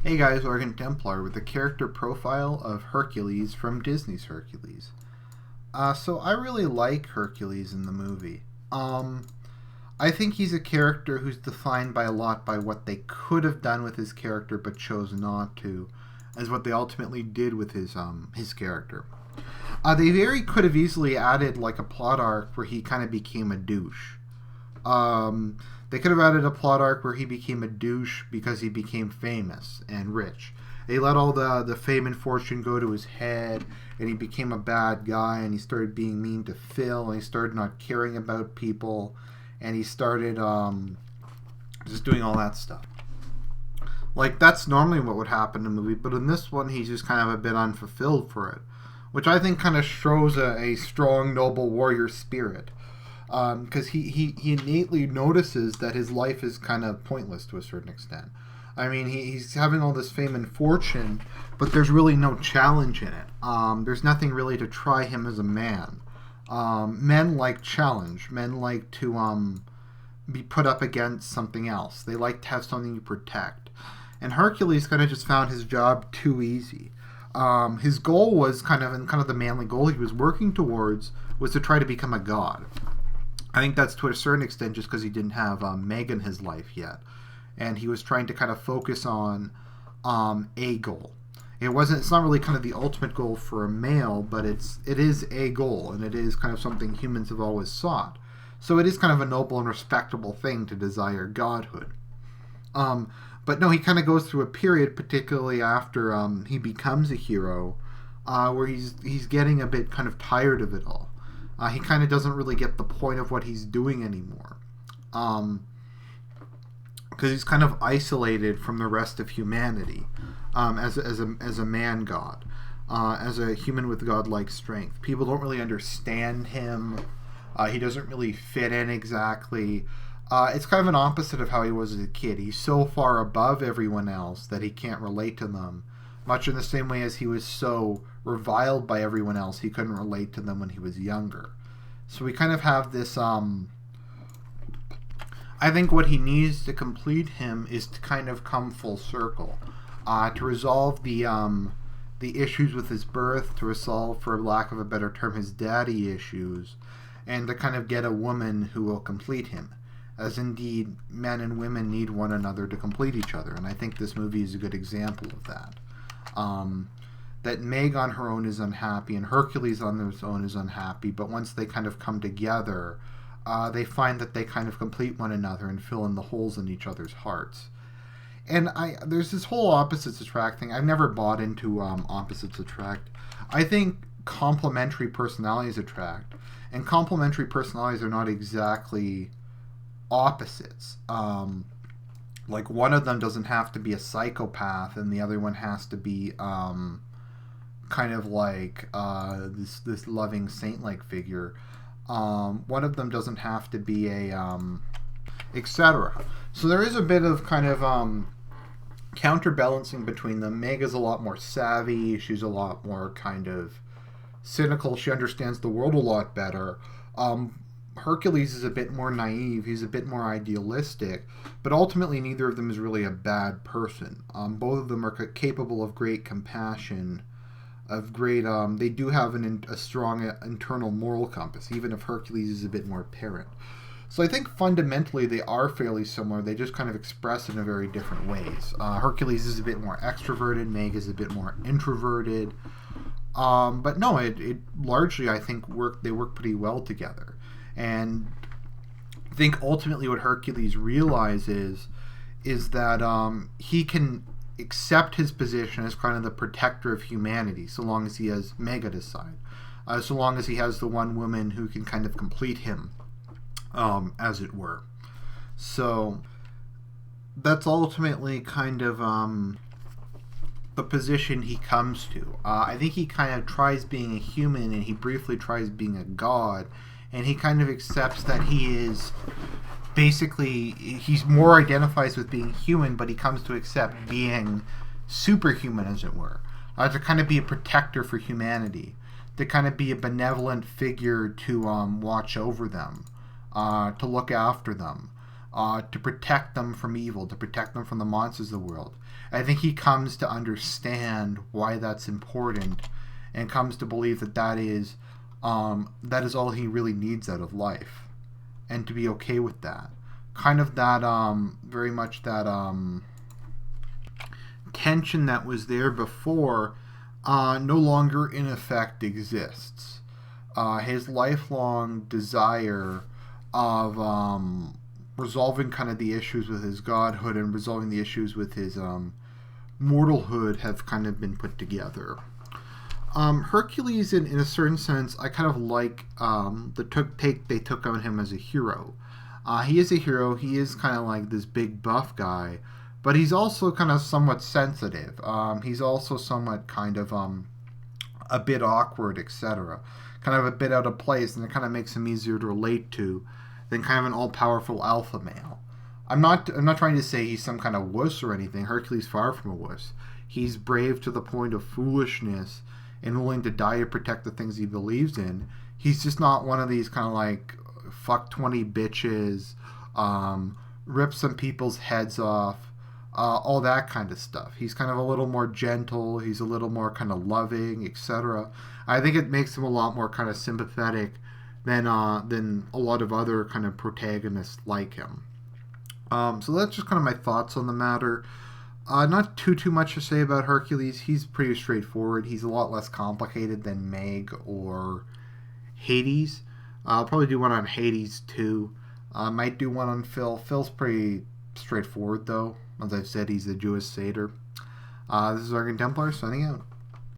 Hey guys, Argent with the character profile of Hercules from Disney's Hercules. So I really like Hercules in the movie. I think he's a character who's defined by a lot by what they could have done with his character but chose not to, as what they ultimately did with his character. They very could have easily added like a plot arc where he kind of became a douche. They could have added a plot arc where he became a douche because he became famous and rich. They let all the fame and fortune go to his head, and he became a bad guy, and he started being mean to Phil, and he started not caring about people, and he started just doing all that stuff. Like, that's normally what would happen in a movie, but in this one, he's just kind of a bit unfulfilled for it, which I think kind of shows a strong, noble warrior spirit. Because he innately notices that his life is kind of pointless to a certain extent. I mean, he's having all this fame and fortune, but there's really no challenge in it. There's nothing really to try him as a man. Men like challenge. Men like to be put up against something else. They like to have something to protect. And Hercules kind of just found his job too easy. His goal was kind of the manly goal he was working towards was to try to become a god. I think that's to a certain extent just because he didn't have Meg in his life yet, and he was trying to kind of focus on a goal. It's not really kind of the ultimate goal for a male, but it is a goal, and it is kind of something humans have always sought. So it is kind of a noble and respectable thing to desire godhood. But no, he kind of goes through a period, particularly after he becomes a hero, where he's getting a bit kind of tired of it all. He kind of doesn't really get the point of what he's doing anymore. Because he's kind of isolated from the rest of humanity as a man god, as a human with godlike strength. People don't really understand him. He doesn't really fit in exactly. It's kind of an opposite of how he was as a kid. He's so far above everyone else that he can't relate to them. Much in the same way as he was so reviled by everyone else, he couldn't relate to them when he was younger. So we kind of have this. I think what he needs to complete him is to kind of come full circle, to resolve the issues with his birth, to resolve, for lack of a better term, his daddy issues, and to kind of get a woman who will complete him. As indeed, men and women need one another to complete each other, and I think this movie is a good example of that. That Meg on her own is unhappy and Hercules on his own is unhappy, but once they kind of come together, they find that they kind of complete one another and fill in the holes in each other's hearts. And there's this whole opposites attract thing. I've never bought into opposites attract. I think complementary personalities attract, and complementary personalities are not exactly opposites. Like, one of them doesn't have to be a psychopath and the other one has to be kind of like this loving saint-like figure. One of them doesn't have to be a etc. So there is a bit of kind of counterbalancing between them. Meg is a lot more savvy. She's a lot more kind of cynical. She understands the world a lot better. Hercules is a bit more naive. He's a bit more idealistic, but ultimately neither of them is really a bad person. Both of them are capable of great compassion, of great. They do have a strong internal moral compass, even if Hercules is a bit more apparent. So I think fundamentally they are fairly similar. They just kind of express in a very different ways. Hercules is a bit more extroverted. Meg is a bit more introverted. But no, it largely I think they work pretty well together. And I think ultimately what Hercules realizes is that he can accept his position as kind of the protector of humanity so long as he has Meg at his side. So long as he has the one woman who can kind of complete him, as it were. So that's ultimately kind of the position he comes to. I think he kind of tries being a human and he briefly tries being a god. And he kind of accepts that he is he's more identifies with being human, but he comes to accept being superhuman, as it were, to kind of be a protector for humanity, to kind of be a benevolent figure to watch over them, to look after them, to protect them from evil, to protect them from the monsters of the world. I think he comes to understand why that's important, and comes to believe that that is all he really needs out of life, and to be okay with that. Kind of that very much that tension that was there before no longer in effect exists. His lifelong desire of resolving kind of the issues with his godhood and resolving the issues with his mortalhood have kind of been put together. Hercules, in a certain sense, I kind of like the take they took on him as a hero. He is a hero. He is kind of like this big buff guy, but he's also kind of somewhat sensitive. He's also somewhat kind of a bit awkward, etc. Kind of a bit out of place, and it kind of makes him easier to relate to than kind of an all-powerful alpha male. I'm not trying to say he's some kind of wuss or anything. Hercules far from a wuss. He's brave to the point of foolishness and willing to die to protect the things he believes in. He's just not one of these kind of like fuck 20 bitches, rip some people's heads off, all that kind of stuff. He's kind of a little more gentle. He's a little more kind of loving, etc. I think it makes him a lot more kind of sympathetic than a lot of other kind of protagonists like him. So that's just kind of my thoughts on the matter. Not too much to say about Hercules. He's pretty straightforward. He's a lot less complicated than Meg or Hades. I'll probably do one on Hades too. Might do one on Phil. Phil's pretty straightforward though. As I've said, he's a Jewish satyr. This is Argent Templar signing out.